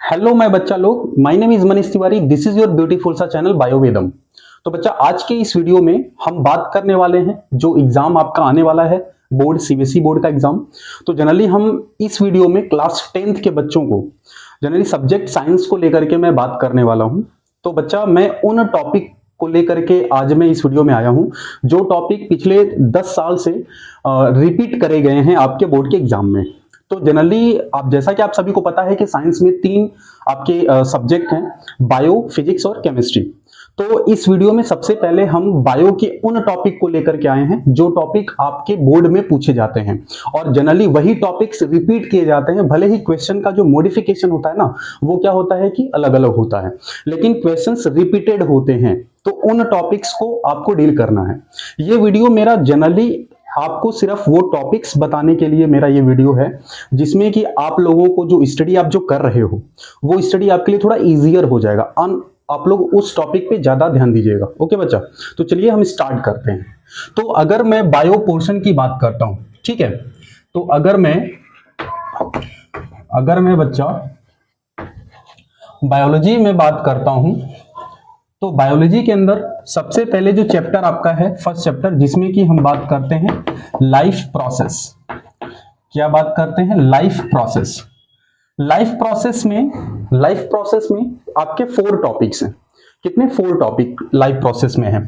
Hello मैं बच्चा लोग, my name is Manish Tiwari. This is your beautiful सा चैनल बायोवेदम। तो बच्चा आज के इस वीडियो में हम बात करने वाले हैं जो एग्जाम आपका आने वाला है, बोर्ड सीबीएसई बोर्ड का एग्जाम। तो जनरली हम इस वीडियो में क्लास 10th के बच्चों को जनरली सब्जेक्ट साइंस को लेकर के मैं बात करने वाला हूं। तो बच्चा मैं उन टॉपिक को लेकर के आज मैं इस वीडियो में आया हूं जो टॉपिक पिछले 10 साल से रिपीट करे गए हैं आपके बोर्ड के एग्जाम में। तो जनरली आप जैसा कि आप सभी को पता है कि साइंस में 3 आपके सब्जेक्ट हैं, बायो, फिजिक्स और केमिस्ट्री। तो इस वीडियो में सबसे पहले हम बायो के उन टॉपिक को लेकर के आए हैं जो टॉपिक आपके बोर्ड में पूछे जाते हैं और जनरली वही टॉपिक्स रिपीट किए जाते हैं। भले ही क्वेश्चन का जो मॉडिफिकेशन होता है ना, वो क्या होता है कि अलग अलग होता है, लेकिन क्वेश्चंस रिपीटेड होते हैं। तो उन टॉपिक्स को आपको डील करना है। ये वीडियो मेरा जनरली आपको सिर्फ वो टॉपिक्स बताने के लिए मेरा ये वीडियो है जिसमें कि आप लोगों को जो स्टडी आप जो कर रहे हो वो स्टडी आपके लिए थोड़ा इजियर हो जाएगा। आप लोग उस टॉपिक पे ज्यादा ध्यान दीजिएगा। ओके बच्चा, तो चलिए हम स्टार्ट करते हैं। तो अगर मैं बायो पोर्शन की बात करता हूं, ठीक है, तो अगर मैं बच्चा बायोलॉजी में बात करता हूं तो बायोलॉजी के अंदर सबसे पहले जो चैप्टर आपका है, फर्स्ट चैप्टर, जिसमें कि हम बात करते हैं लाइफ प्रोसेस। क्या बात करते हैं? Life process. लाइफ प्रोसेस में आपके 4 टॉपिक्स हैं। कितने? 4 टॉपिक लाइफ प्रोसेस में है।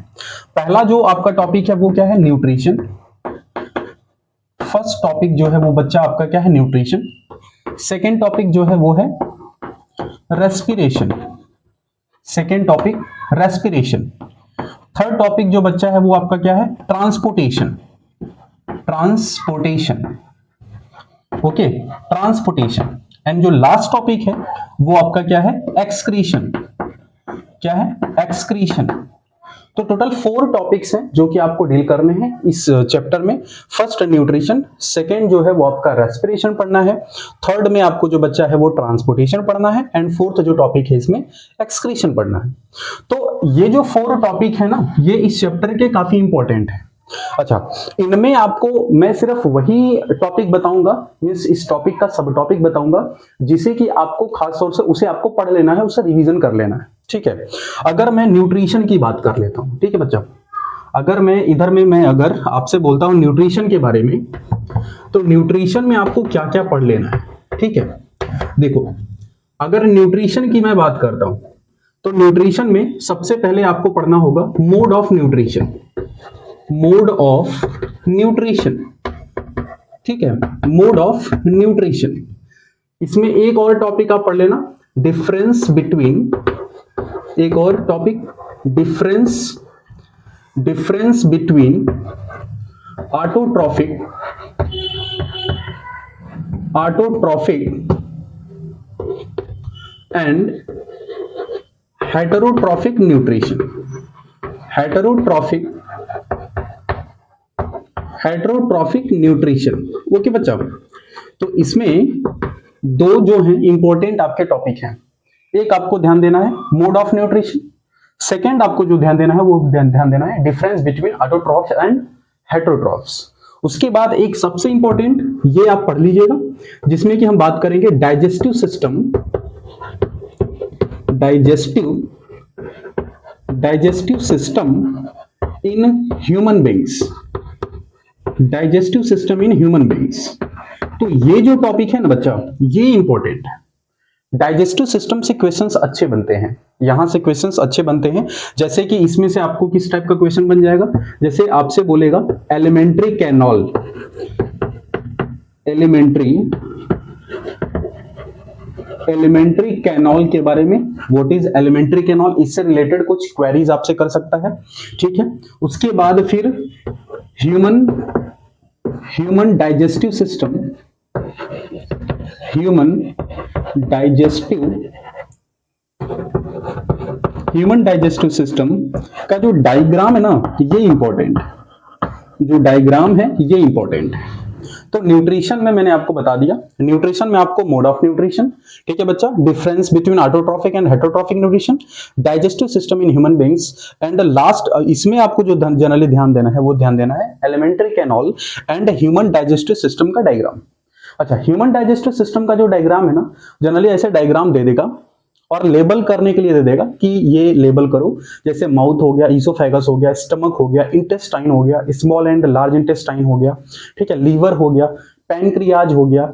पहला जो आपका टॉपिक है वो क्या है? न्यूट्रिशन। फर्स्ट टॉपिक जो है वो बच्चा आपका क्या है? न्यूट्रिशन। सेकेंड टॉपिक जो है वो है respiration. Second topic respiration. Third topic जो बच्चा है वो आपका क्या है? ट्रांसपोर्टेशन। Okay, transportation. एंड जो लास्ट टॉपिक है वो आपका क्या है? एक्सक्रीशन। क्या है? एक्सक्रीशन। तो टोटल 4 टॉपिक्स हैं जो कि आपको डील करने हैं इस चैप्टर में। फर्स्ट न्यूट्रिशन, सेकंड जो है वो आपका रेस्पिरेशन पढ़ना है, थर्ड में आपको जो बच्चा है वो ट्रांसपोर्टेशन पढ़ना है, एंड फोर्थ जो टॉपिक है इसमें एक्सक्रीशन पढ़ना है। तो ये जो 4 टॉपिक है ना, ये इस चैप्टर के काफी इंपॉर्टेंट है। अच्छा, इनमें आपको मैं सिर्फ वही टॉपिक बताऊंगा, मींस इस टॉपिक का सब टॉपिक बताऊंगा जिसे कि आपको खास तौर से उसे आपको पढ़ लेना है, उसे रिवीजन कर लेना है। ठीक है, अगर मैं न्यूट्रिशन की बात कर लेता हूं, ठीक है बच्चा, अगर मैं इधर में मैं अगर आपसे बोलता हूं न्यूट्रिशन के बारे में, तो न्यूट्रिशन में आपको क्या क्या पढ़ लेना है। ठीक है, देखो, अगर न्यूट्रिशन की मैं बात करता हूं तो न्यूट्रिशन में सबसे पहले आपको पढ़ना होगा mode of nutrition. Mode of nutrition, ठीक है, मोड ऑफ न्यूट्रिशन। इसमें एक और टॉपिक आप पढ़ लेना, डिफरेंस बिटवीन, एक और topic, difference between autotrophic and heterotrophic nutrition. Heterotrophic nutrition. Okay बच्चा, तो इसमें 2 जो हैं इंपॉर्टेंट आपके टॉपिक हैं। एक आपको ध्यान देना है मोड ऑफ न्यूट्रिशन, सेकंड आपको जो ध्यान देना है वो ध्यान देना है difference between autotrophs and heterotrophs. उसके बाद एक सबसे इंपॉर्टेंट ये आप पढ़ लीजिएगा जिसमें कि हम बात करेंगे digestive system in human beings. Digestive system in human beings. तो ये जो टॉपिक है ना बच्चा, ये इंपॉर्टेंट है। डाइजेस्टिव सिस्टम से क्वेश्चंस अच्छे बनते हैं, यहां से क्वेश्चंस अच्छे बनते हैं। जैसे कि इसमें से आपको किस टाइप का क्वेश्चन बन जाएगा, जैसे आपसे बोलेगा एलिमेंट्री कैनॉल के बारे में, व्हाट इज एलिमेंट्री कैनॉल, इससे रिलेटेड कुछ क्वेरीज आपसे कर सकता है। ठीक है, उसके बाद फिर ह्यूमन डाइजेस्टिव सिस्टम का जो डायग्राम है ना, ये इंपॉर्टेंट, जो डायग्राम है ये इंपॉर्टेंट है। तो न्यूट्रिशन में मैंने आपको बता दिया, न्यूट्रिशन में आपको मोड ऑफ न्यूट्रिशन, ठीक है बच्चा, difference between autotrophic and heterotrophic nutrition, digestive system in human beings, and last इसमें आपको जो जनरली ध्यान देना है वो ध्यान देना है elementary canal and human digestive system का डायग्राम। अच्छा, ह्यूमन डाइजेस्टिव सिस्टम का जो डायग्राम है ना, जनरली ऐसे डायग्राम दे देगा और लेबल करने के लिए दे देगा कि ये लेबल करो, जैसे माउथ हो गया, ईसोफेगस हो गया, स्टमक हो गया, इंटेस्टाइन हो गया, स्मॉल एंड लार्ज इंटेस्टाइन हो गया, ठीक है, लीवर हो गया, पैनक्रियाज हो गया,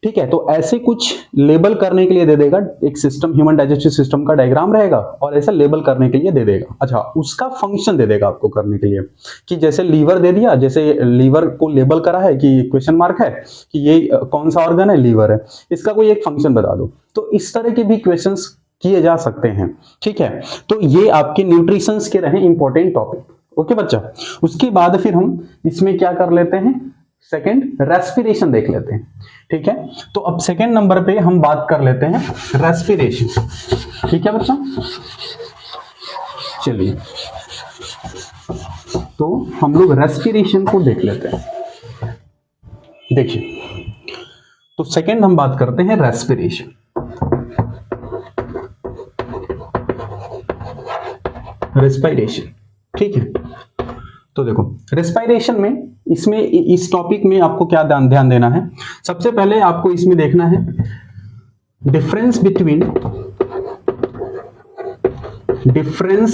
ठीक है। तो ऐसे कुछ लेबल करने के लिए दे देगा, एक सिस्टम, ह्यूमन डाइजेस्टिव सिस्टम का डायग्राम रहेगा और ऐसा लेबल करने के लिए दे देगा। अच्छा, उसका फंक्शन दे देगा आपको करने के लिए, कि जैसे लीवर दे दिया, जैसे लीवर को लेबल करा है कि क्वेश्चन मार्क है कि ये कौन सा ऑर्गन है, लीवर है, इसका कोई एक फंक्शन बता दो। तो इस तरह के भी क्वेश्चंस किए जा सकते हैं, ठीक है। तो ये आपके न्यूट्रिशंस के रहे इंपॉर्टेंट टॉपिक। ओके बच्चा, उसके बाद फिर हम इसमें क्या कर लेते हैं, सेकंड रेस्पिरेशन देख लेते हैं, ठीक है। तो अब सेकंड नंबर पे हम बात कर लेते हैं रेस्पिरेशन, ठीक है बच्चा। चलिए, तो हम लोग रेस्पिरेशन को देख लेते हैं। देखिए, तो सेकंड हम बात करते हैं रेस्पिरेशन। रेस्पिरेशन, ठीक है। तो देखो, रेस्पिरेशन में, इसमें इस टॉपिक में आपको क्या ध्यान देना है, सबसे पहले आपको इसमें देखना है difference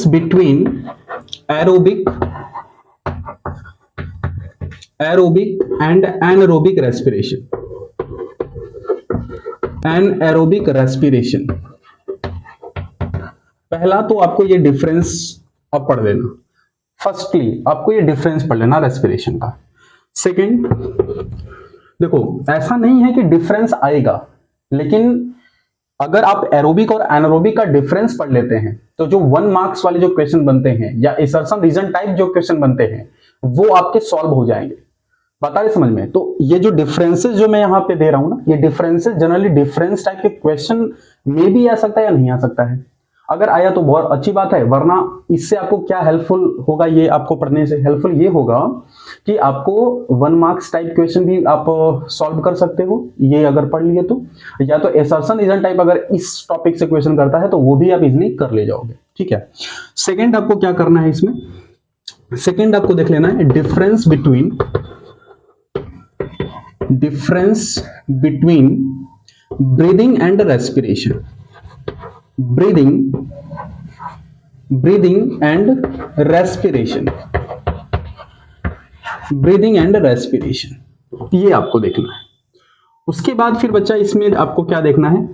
between aerobic and anaerobic respiration. Anaerobic respiration, पहला तो आपको ये डिफरेंस अब पढ़ लेना। फर्स्टली आपको ये डिफरेंस पढ़ लेना रेस्पिरेशन का। सेकंड, देखो ऐसा नहीं है कि डिफरेंस आएगा, लेकिन अगर आप एरोबिक और एनारोबिक का डिफरेंस पढ़ लेते हैं तो जो 1 मार्क्स वाले जो क्वेश्चन बनते हैं या असर्शन रीजन टाइप जो क्वेश्चन बनते हैं वो आपके सॉल्व हो जाएंगे। बता रहे समझ में? तो ये जो डिफरेंसेस जो मैं यहां पे दे रहा हूं ना, ये डिफरेंसेस जनरली डिफरेंस टाइप के क्वेश्चन में भी आ सकता है या नहीं आ सकता है। अगर आया तो बहुत अच्छी बात है, वरना इससे आपको क्या हेल्पफुल होगा, ये आपको पढ़ने से हेल्पफुल ये होगा कि आपको 1 मार्क्स टाइप क्वेश्चन भी आप सॉल्व कर सकते हो, ये अगर पढ़ लिए तो, या तो असर्शन रीजन टाइप अगर इस टॉपिक से क्वेश्चन करता है तो वो भी आप इजिली कर ले जाओगे, ठीक है। सेकेंड आपको क्या करना है इसमें, सेकेंड आपको देख लेना है difference between breathing and respiration. Breathing and respiration, ये आपको देखना है। उसके बाद फिर बच्चा इसमें आपको क्या देखना है,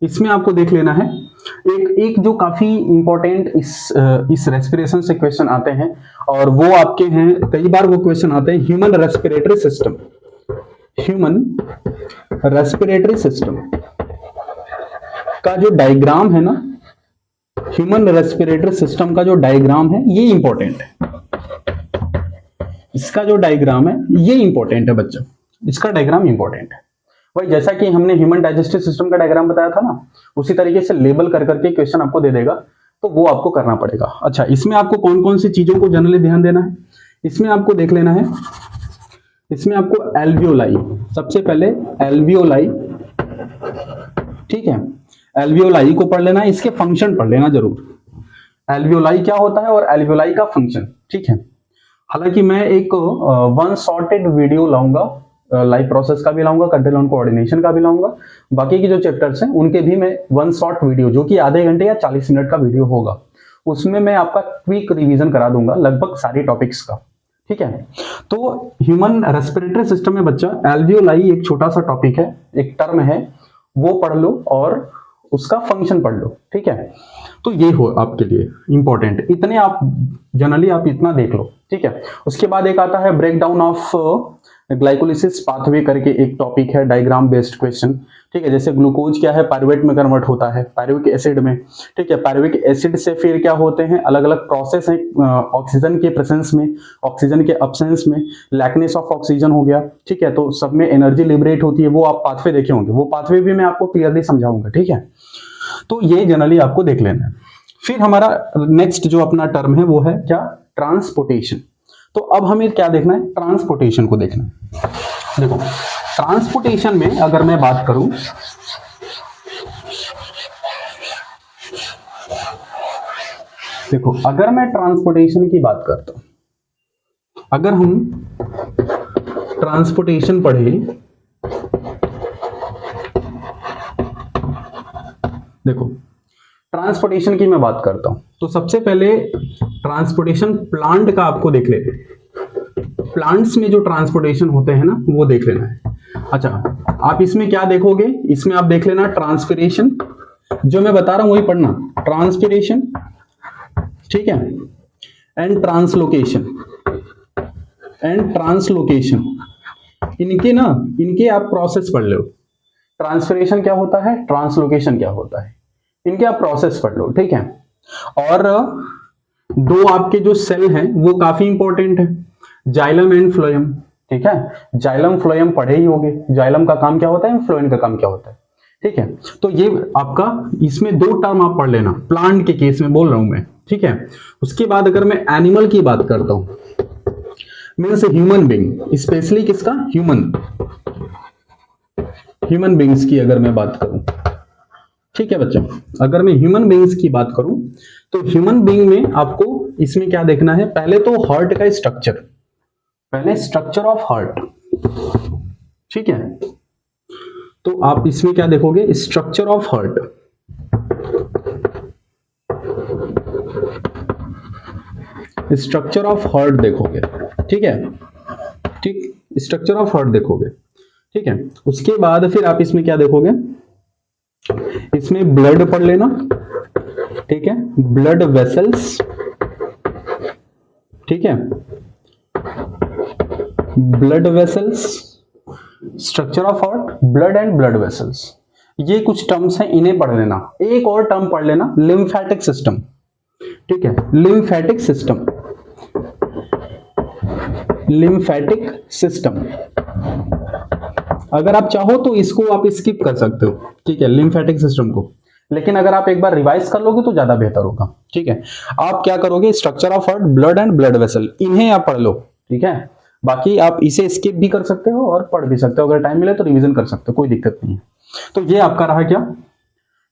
इसमें आपको देख लेना है एक जो काफी इंपॉर्टेंट इस रेस्पिरेशन से क्वेश्चन आते हैं, और वो आपके हैं, कई बार वो क्वेश्चन आते हैं, ह्यूमन रेस्पिरेटरी सिस्टम का जो डायग्राम है ना, ह्यूमन रेस्पिरेटरी सिस्टम का जो डायग्राम है ये इंपॉर्टेंट है। इसका जो डायग्राम है ये इंपॉर्टेंट है बच्चों, इसका डायग्राम इंपॉर्टेंट है। वही जैसा कि हमने ह्यूमन डाइजेस्टिव सिस्टम का डायग्राम बताया था ना, उसी तरीके से लेबल कर करके क्वेश्चन आपको दे देगा, तो वो आपको करना पड़ेगा। अच्छा, इसमें आपको कौन कौन सी चीजों को जनरली ध्यान देना है, इसमें आपको देख लेना है, इसमें आपको एल्वियोलाई, सबसे पहले एल्वियोलाई, ठीक है, एल्वियोलाई को पढ़ लेना है, इसके फंक्शन पढ़ लेना जरूर, एल्वियोलाई क्या होता है और एल्वियोलाई का फंक्शन, ठीक है। हालांकि मैं एक वन शॉर्टेड वीडियो लाऊंगा, लाइव प्रोसेस का भी लाऊंगा, कंट्रोल कोऑर्डिनेशन का भी लाऊंगा, बाकी के जो चैप्टर्स हैं उनके भी मैं वन शॉर्ट वीडियो, जो कि आधे घंटे या 40 मिनट का वीडियो होगा, उसमें मैं आपका क्विक रिवीजन करा दूंगा लगभग सारी टॉपिक्स का, ठीक है। तो ह्यूमन रेस्पिरेटरी सिस्टम में बच्चा एल्वियोलाई एक छोटा सा टॉपिक है, एक टर्म है, वो पढ़ लो और उसका फंक्शन पढ़ लो, ठीक है। तो ये हो आपके लिए इंपॉर्टेंट, इतने आप जनरली आप इतना देख लो, ठीक है। उसके बाद एक आता है breakdown of glycolysis pathway करके एक टॉपिक है, डायग्राम बेस्ड क्वेश्चन, ठीक है। जैसे ग्लूकोज क्या है, पायरुवेट में कन्वर्ट होता है पायरुविक एसिड में, ठीक है। पायरुविक एसिड से फिर क्या होते हैं, अलग अलग प्रोसेस है, ऑक्सीजन के प्रेजेंस में, ऑक्सीजन के अब्सेंस में, लैकनेस ऑफ ऑक्सीजन हो गया, ठीक है। तो सब में एनर्जी लिबरेट होती है, वो आप पाथवे देखे होंगे, वो पाथवे भी मैं आपको क्लियरली समझाऊंगा, ठीक है। तो ये जनरली आपको देख लेना है। फिर हमारा नेक्स्ट जो अपना टर्म है वो है क्या, ट्रांसपोर्टेशन। तो अब हमें क्या देखना है, ट्रांसपोर्टेशन को देखना है। देखो ट्रांसपोर्टेशन में अगर मैं बात करूं, देखो अगर मैं ट्रांसपोर्टेशन की बात करता हूं, अगर हम ट्रांसपोर्टेशन पढ़े देखो ट्रांसपोर्टेशन की मैं बात करता हूं, तो सबसे पहले ट्रांसपोर्टेशन प्लांट का आपको देख लेते हैं। प्लांट्स में जो ट्रांसपोर्टेशन होते हैं ना वो देख लेना है। अच्छा, आप इसमें क्या देखोगे, इसमें आप देख लेना ट्रांसपिरेशन, जो मैं बता रहा हूं वही पढ़ना, ट्रांसपिरेशन, ठीक है, एंड ट्रांसलोकेशन, एंड ट्रांसलोकेशन, इनके आप प्रोसेस पढ़ लो। ट्रांसपिरेशन क्या होता है, ट्रांसलोकेशन क्या होता है, इनके आप प्रोसेस पढ़ लो, ठीक है। और दो आपके जो सेल हैं वो काफी इंपॉर्टेंट है, जाइलम एंड फ्लोएम, ठीक है। जाइलम फ्लोएम पढ़े ही होंगे, जाइलम का काम क्या होता है, फ्लोएम का काम क्या होता है, ठीक है। तो ये आपका इसमें दो टर्म आप पढ़ लेना, प्लांट के केस में बोल रहा हूं मैं, ठीक है। उसके बाद अगर मैं एनिमल की बात करता हूं, मीन्स ह्यूमन बीइंग, स्पेशली किसका, ह्यूमन बीइंग्स की अगर मैं बात करूं, ठीक है बच्चों, अगर मैं ह्यूमन बीइंग्स की बात करूं तो ह्यूमन बीइंग में आपको इसमें क्या देखना है, पहले तो हार्ट का स्ट्रक्चर, पहले स्ट्रक्चर ऑफ हार्ट, ठीक है। तो आप इसमें क्या देखोगे, structure of heart, structure of heart देखोगे, ठीक है, ठीक, स्ट्रक्चर ऑफ हार्ट देखोगे, ठीक है। उसके बाद फिर आप इसमें क्या देखोगे, इसमें ब्लड पढ़ लेना, ठीक है, ब्लड वेसल्स, ठीक है, blood vessels, structure of heart, blood and blood vessels, ये कुछ टर्म्स हैं, इन्हें पढ़ लेना। एक और टर्म पढ़ लेना, लिम्फेटिक सिस्टम, ठीक है, लिम्फेटिक सिस्टम, लिम्फेटिक सिस्टम, अगर आप चाहो तो इसको आप स्किप कर सकते हो, ठीक है, लिम्फेटिक सिस्टम को, लेकिन अगर आप एक बार रिवाइज कर लोगे तो ज्यादा बेहतर होगा, ठीक है। आप क्या करोगे, structure of heart, blood and blood vessel, इन्हें आप पढ़ लो, ठीक है। बाकी आप इसे स्किप भी कर सकते हो और पढ़ भी सकते हो, अगर टाइम मिले तो रिवीजन कर सकते हो, कोई दिक्कत नहीं है। तो ये आपका रहा क्या,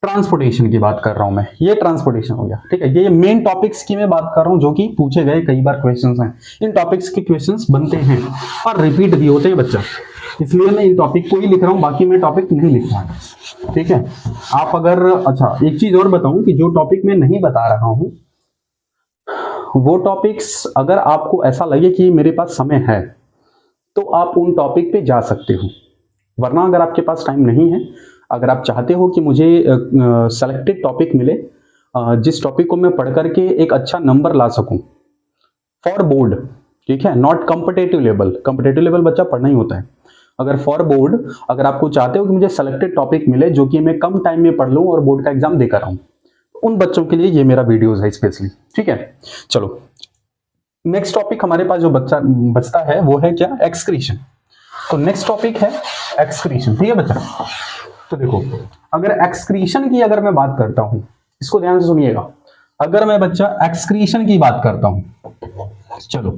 ट्रांसपोर्टेशन की बात कर रहा हूं मैं, ये ट्रांसपोर्टेशन हो गया, ठीक है। ये मेन टॉपिक्स की मैं बात कर रहा हूं जो कि पूछे गए कई बार क्वेश्चंस हैं, इन टॉपिक्स के क्वेश्चंस बनते हैं और रिपीट भी होते हैं बच्चा, इसलिए मैं इन टॉपिक को ही लिख रहा हूं, बाकी मैं टॉपिक नहीं लिख रहा हूं, ठीक है। आप अगर, अच्छा एक चीज और बताऊं कि जो टॉपिक मैं नहीं बता रहा हूं वो टॉपिक्स अगर आपको ऐसा लगे कि मेरे पास समय है तो आप उन टॉपिक पे जा सकते हो, वरना अगर आपके पास टाइम नहीं है, अगर आप चाहते हो कि मुझे सेलेक्टेड टॉपिक मिले जिस टॉपिक को मैं पढ़ करके एक अच्छा नंबर ला सकूं फॉर बोर्ड, ठीक है, not competitive level, competitive level बच्चा पढ़ना ही होता है, अगर फॉर बोर्ड अगर आपको चाहते हो कि मुझे सेलेक्टेड टॉपिक मिले जो कि मैं कम टाइम में पढ़ लूं और बोर्ड का एग्जाम देकर आऊं, उन बच्चों के लिए ये मेरा वीडियोस है स्पेशली, ठीक है। चलो नेक्स्ट टॉपिक हमारे पास जो बचता है वो है क्या, एक्सक्रीशन। तो नेक्स्ट टॉपिक है एक्सक्रीशन, ठीक है बच्चा। तो देखो अगर एक्सक्रीशन की अगर मैं बात करता हूं, इसको ध्यान से सुनिएगा, अगर मैं बच्चा एक्सक्रीशन की बात करता हूं, चलो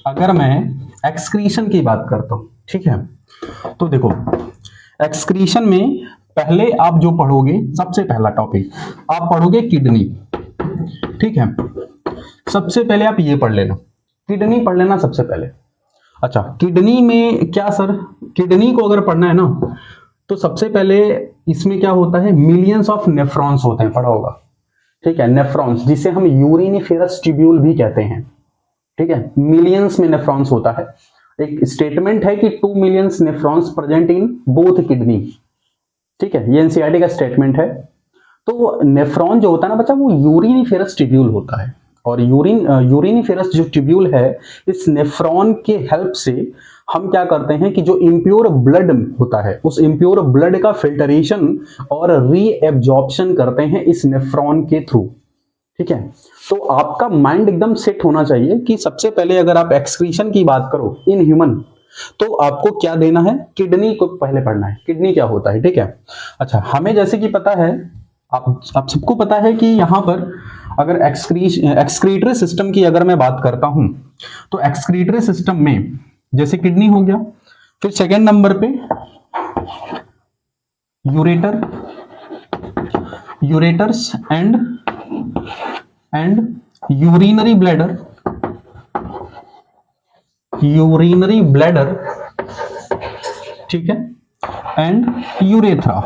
अगर मैं एक्सक्रीशन की बात करता हूं, ठीक है, तो देखो एक्सक्रीशन में पहले आप जो पढ़ोगे, सबसे पहला टॉपिक आप पढ़ोगे किडनी, ठीक है। सबसे पहले आप ये पढ़ लेना, किडनी पढ़ लेना सबसे पहले। अच्छा किडनी में क्या सर, किडनी को अगर पढ़ना है ना तो सबसे पहले इसमें क्या होता है, मिलियंस ऑफ नेफ्रॉन्स होते हैं, पढ़ा होगा, ठीक है, नेफ्रॉन्स जिसे हम यूरिनिफेरस ट्यूब्यूल भी कहते हैं, ठीक है, मिलियंस में नेफ्रॉन्स होता है। एक स्टेटमेंट है कि 2 millions nephrons present in both kidney, ठीक है, ये एनसीईआरटी का स्टेटमेंट है। तो नेफ्रॉन जो होता है ना बच्चा वो यूरिनिफेरस ट्यूब्यूल होता है, और यूरिनिफेरस जो ट्यूब्यूल है इस नेफ्रॉन के हेल्प से हम क्या करते हैं कि जो इम्प्योर ब्लड होता है उस इम्प्योर ब्लड का फिल्टरेशन और रीएब्जॉर्प्शन करते हैं इस नेफ्रॉन के थ्रू, ठीक है। तो आपका माइंड एकदम सेट होना चाहिए कि सबसे पहले अगर आप एक्सक्रीशन की बात करो इन ह्यूमन तो आपको क्या देना है, किडनी को पहले पढ़ना है, किडनी क्या होता है, ठीक है। अच्छा हमें जैसे कि पता है, आप सबको पता है कि यहां पर अगर एक्सक्रीटरी सिस्टम की अगर मैं बात करता हूं तो एक्सक्रीटरी सिस्टम में जैसे किडनी हो गया, फिर सेकेंड नंबर पे यूरेटर्स एंड यूरिनरी ब्लैडर, ठीक है, एंड यूरेथ्रा,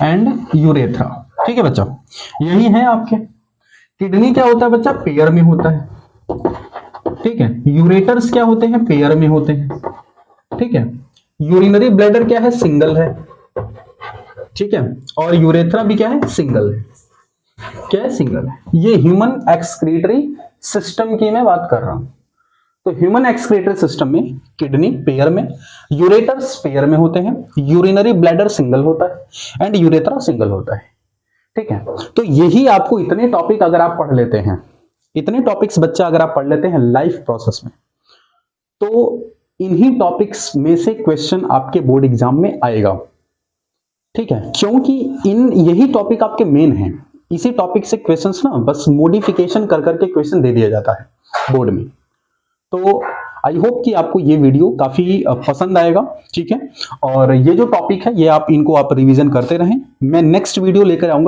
एंड यूरेथ्रा। ठीक है बच्चा, यही है आपके। किडनी क्या होता है बच्चा, पेयर में होता है। ठीक है, यूरेटर्स क्या होते हैं, पेयर में होते हैं। ठीक है, यूरिनरी ब्लैडर क्या है, सिंगल है। ठीक है, और यूरेथ्रा भी क्या है, सिंगल है। क्या है, सिंगल है। ये ह्यूमन एक्सक्रीटरी सिस्टम की मैं बात कर रहा हूं। तो ह्यूमन एक्सक्रीटरी सिस्टम में किडनी पेयर में, यूरेटर्स पेयर में होते हैं, यूरिनरी ब्लैडर सिंगल होता है एंड यूरेथ्रा सिंगल होता है। ठीक है, तो यही आपको इतने टॉपिक अगर आप पढ़ लेते हैं, इतने टॉपिक्स बच्चा अगर आप पढ़ लेते हैं लाइफ प्रोसेस में, तो इन्हीं टॉपिक्स में से क्वेश्चन आपके बोर्ड एग्जाम में आएगा। ठीक है, क्योंकि यही टॉपिक आपके मेन हैं। इसी टॉपिक से क्वेश्चंस ना बस मॉडिफिकेशन कर करके क्वेश्चन दे दिया जाता है बोर्ड में। तो आई होप कि आपको ये वीडियो काफी पसंद आएगा। ठीक है, और ये जो टॉपिक है ये आप इनको रिवीजन करते रहें। मैं नेक्स्ट वीडियो लेकर आऊंगा।